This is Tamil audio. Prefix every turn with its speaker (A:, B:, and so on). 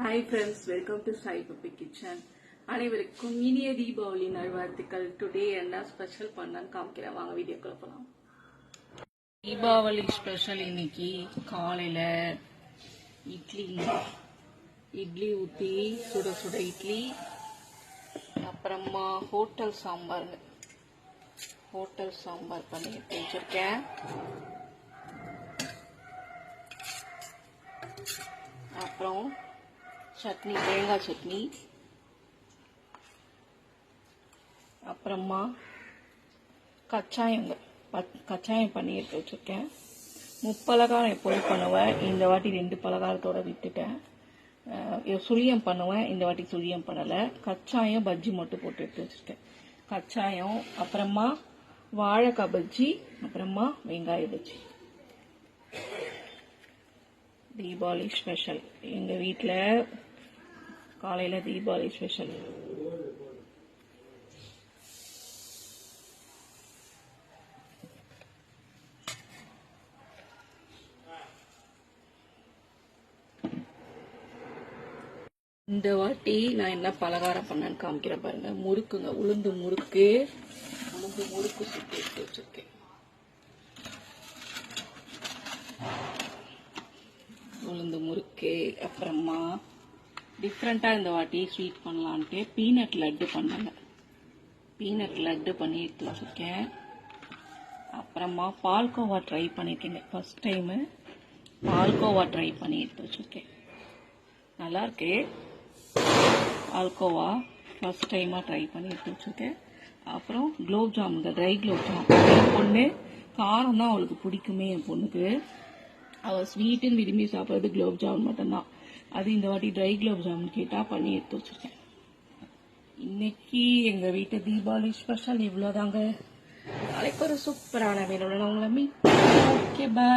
A: Hi friends, welcome to Sai puppy kitchen. அனைவருக்கும் இனிய தீபாவளி நல்வாழ்த்துக்கள். டுடே என்ன ஸ்பெஷல் பண்ணான்னு காமிக்கிறேன், வாங்க வீடியோக்குள்ள போகலாம். தீபாவளி ஸ்பெஷல் இன்னைக்கு காலையில இட்லி ஊற்றி சுட சுட இட்லி, அப்புறமா ஹோட்டல் சாம்பார் பண்ணி எடுத்து வச்சிருக்கேன். அப்புறம் சட்னி, தேங்காய் சட்னி, அப்புறமா கச்சாயம் பண்ணி எடுத்து வச்சிருக்கேன். முப்பலகாரம் எப்போதும் பண்ணுவேன், இந்த வாட்டி 2 பலகாரத்தோட விட்டுட்டேன். சுழியம் பண்ணுவேன், இந்த வாட்டி சுழியம் பண்ணலை. கச்சாயம் பஜ்ஜி மட்டும் போட்டு எடுத்து வச்சிருக்கேன். கச்சாயம், அப்புறமா வாழைக்காய் பஜ்ஜி, அப்புறமா வெங்காய பஜ்ஜி. தீபாவளி ஸ்பெஷல் எங்கள் வீட்டில் காலையில் தீபாவளி ஸ்பெஷல். இந்த வாட்டி நான் என்ன பலகாரம் பண்ணேன்னு காமிக்கிறேன் பாருங்க. முறுக்குங்க, உளுந்து முறுக்கு சுட்டு எடுத்து வச்சிருக்கேன். உளுந்து முறுக்கு, அப்புறமா டிஃப்ரெண்ட்டாக இந்த வாட்டி ஸ்வீட் பண்ணலான்ட்டு பீனட் லட்டு பண்ணல. பீனட் லட்டு பண்ணி எடுத்து வச்சுருக்கேன். அப்புறமா பால்கோவா ட்ரை பண்ணியிருக்கேங்க, ஃபர்ஸ்ட் டைமு பால்கோவா ட்ரை பண்ணி எடுத்து வச்சுருக்கேன். நல்லாயிருக்கு. பால்கோவா ஃபர்ஸ்ட் டைமாக ட்ரை பண்ணி எடுத்து வச்சுருக்கேன். அப்புறம் குலோப் ஜாமுன், ட்ரை குலோப் ஜாமுன். என் பொண்ணு காரம் தான் அவளுக்கு பிடிக்குமே. என் பொண்ணுக்கு அவள் ஸ்வீட்டுன்னு விரும்பி சாப்பிட்றது குலோப் ஜாமுன் மட்டும்தான். அது இந்த வாட்டி ட்ரை குலோப் ஜாமுன் கேட்டால் பண்ணி எடுத்து வச்சுருக்கேன். இன்னைக்கு எங்கள் வீட்டு தீபாவளி ஸ்பெஷல் இவ்வளோதாங்க. நாளைக்கு ஒரு சூப்பரான வேலையோட உங்களை மீட். ஓகே, பாய்.